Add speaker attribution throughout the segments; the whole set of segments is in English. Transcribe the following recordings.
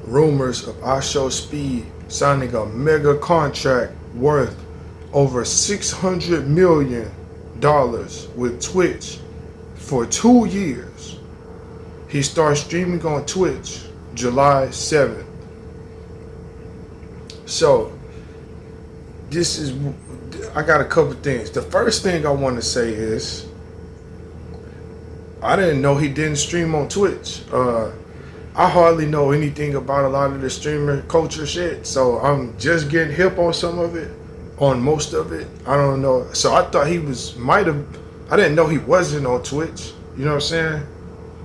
Speaker 1: rumors of iShowSpeed signing a mega contract worth over $600 million with Twitch for 2 years. He starts streaming on Twitch July 7th. So, I got a couple things. The first thing I want to say is, I didn't know he didn't stream on Twitch. I hardly know anything about a lot of the streamer culture shit, so I'm just getting hip on some of it, on most of it. I don't know. So I thought he I didn't know he wasn't on Twitch. You know what I'm saying?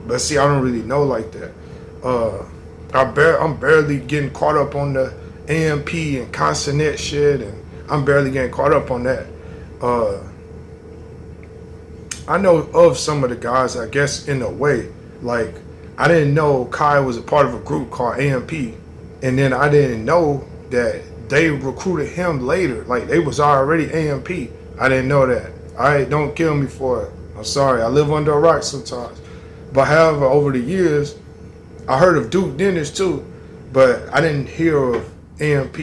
Speaker 1: But see, I don't really know like that. I'm barely getting caught up on the AMP and Consonant shit, and I'm barely getting caught up on that. I know of some of the guys, I guess, in a way. Like, I didn't know Kai was a part of a group called AMP, and then I didn't know that they recruited him later. Like, they was already AMP. I didn't know that. Alright, don't kill me for it. I'm sorry, I live under a rock sometimes. But however, over the years, I heard of Duke Dennis too, but I didn't hear of AMP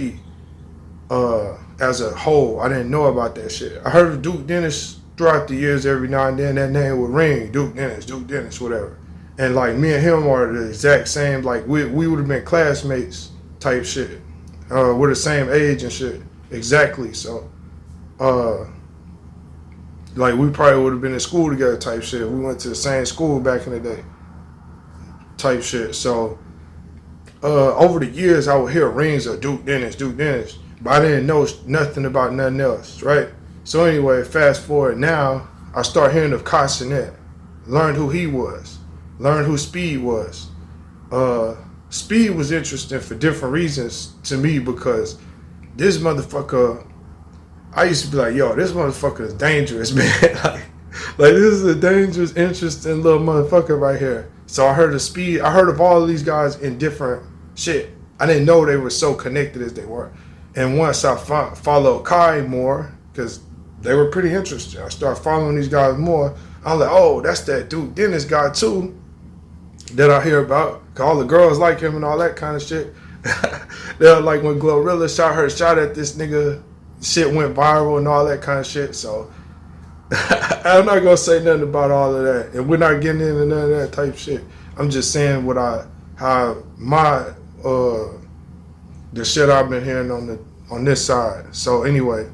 Speaker 1: as a whole. I didn't know about that shit. I heard of Duke Dennis throughout the years. Every now and then that name would ring. Duke Dennis, whatever. And like, me and him are the exact same. Like, we would have been classmates type shit. We're the same age and shit. Exactly. So, like, we probably would have been in school together type shit. We went to the same school back in the day type shit. So, over the years, I would hear rings of Duke Dennis, but I didn't know nothing about nothing else, right? So anyway, fast forward now, I start hearing of Consonant. Learned who he was. Learned who Speed was. Speed was interesting for different reasons to me, because this motherfucker, I used to be like, yo, this motherfucker is dangerous, man. like this is a dangerous, interesting little motherfucker right here. So I heard of Speed. I heard of all of these guys in different shit. I didn't know they were so connected as they were. And once I followed Kai more, because they were pretty interesting, I started following these guys more. I was like, oh, that's that Duke Dennis guy too that I hear about. Cause all the girls like him and all that kind of shit. They're like, when Glorilla shot at this nigga, shit went viral and all that kind of shit. So I'm not gonna say nothing about all of that, and we're not getting into none of that type shit. I'm just saying the shit I've been hearing on this side. So anyway,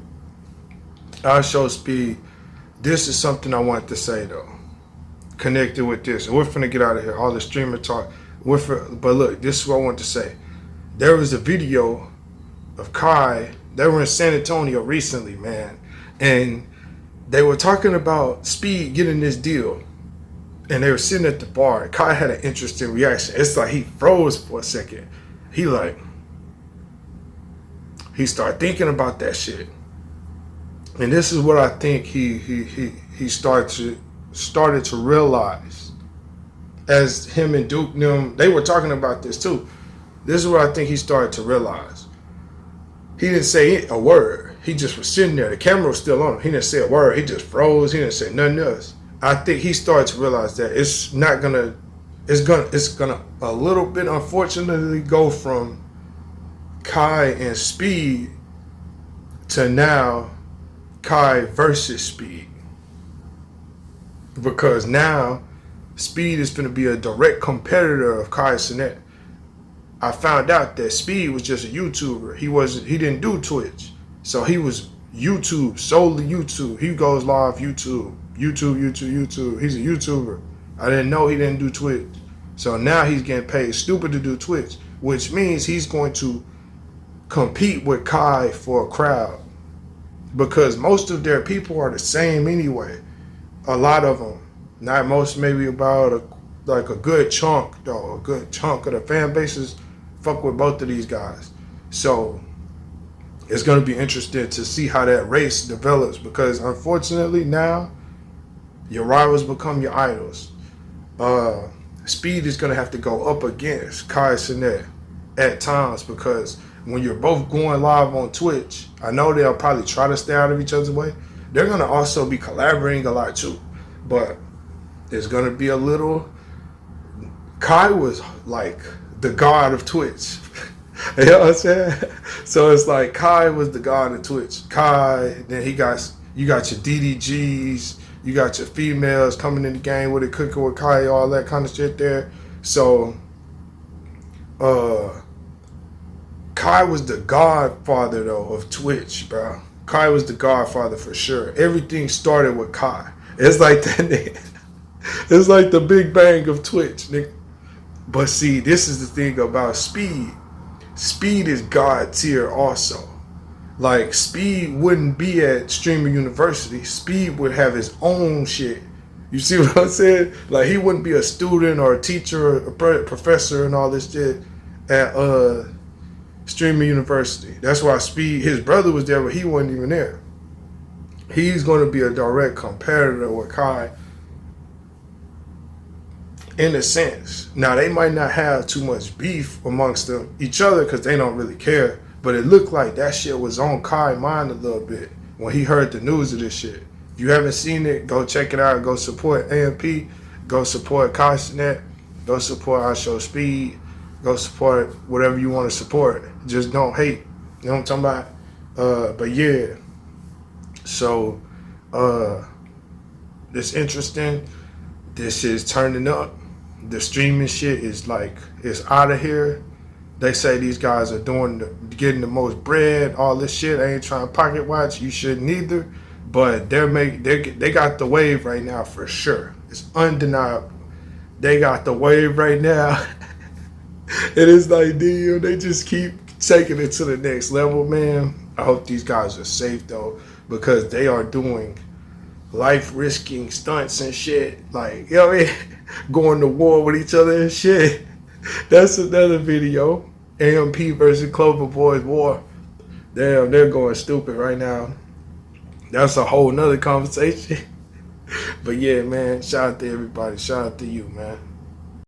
Speaker 1: iShowSpeed. This is something I wanted to say though, connected with this. And we're finna get out of here. All the streamer talk. But look, this is what I want to say. There was a video of Kai. They were in San Antonio recently, man, and they were talking about Speed getting this deal. And they were sitting at the bar, and Kai had an interesting reaction. It's like he froze for a second. He started thinking about that shit. And this is what I think he started to realize. As him and Duke them, they were talking about this too. This is what I think he started to realize. He didn't say a word. He just was sitting there. The camera was still on him. He didn't say a word. He just froze. He didn't say nothing else. I think he started to realize that it's gonna a little bit, unfortunately, go from Kai and Speed to now Kai versus Speed. Because now Speed is going to be a direct competitor of Kai Cenat. I found out that Speed was just a YouTuber. He didn't do Twitch. So he was YouTube, solely YouTube. He goes live YouTube. He's a YouTuber. I didn't know he didn't do Twitch. So now he's getting paid stupid to do Twitch, which means he's going to compete with Kai for a crowd, because most of their people are the same anyway. A lot of them, not most, maybe about a good chunk though. A good chunk of the fan bases fuck with both of these guys. So it's going to be interesting to see how that race develops, because unfortunately now your rivals become your idols. Speed is going to have to go up against Kai Cenat at times, because when you're both going live on Twitch, I know they'll probably try to stay out of each other's way. They're going to also be collaborating a lot too. But there's going to be a little... Kai was like the god of Twitch. You know what I'm saying? So it's like Kai was the god of Twitch. Kai, then you got your DDGs, you got your females coming in the game with it, cooking with Kai, all that kind of shit there. So Kai was the godfather though of Twitch, bro. Kai was the godfather for sure. Everything started with Kai. It's like that nigga. It's like the Big Bang of Twitch, nigga. But see, this is the thing about Speed. Speed is God tier also. Like, Speed wouldn't be at Streamer University. Speed would have his own shit. You see what I'm saying? Like, he wouldn't be a student or a teacher or a professor and all this shit at Streamer University. That's why Speed, his brother was there, but he wasn't even there. He's going to be a direct competitor with Kai in a sense. Now, they might not have too much beef amongst them, each other, because they don't really care. But it looked like that shit was on Kai's mind a little bit when he heard the news of this shit. If you haven't seen it, go check it out. Go support AMP. Go support Kai's.net. Go support iShowSpeed. Go support whatever you want to support. Just don't hate. You know what I'm talking about? But yeah. So, it's interesting. This is turning up. The streaming shit is like, it's out of here. They say these guys are getting the most bread, all this shit. I ain't trying to pocket watch. You shouldn't either. But they got the wave right now for sure. It's undeniable. They got the wave right now. It is like, damn, they just keep taking it to the next level, man. I hope these guys are safe though, because they are doing life-risking stunts and shit. Like, you know what I mean? Going to war with each other and shit. That's another video. AMP versus Clover Boys War. Damn, they're going stupid right now. That's a whole nother conversation. But yeah, man, shout out to everybody. Shout out to you, man.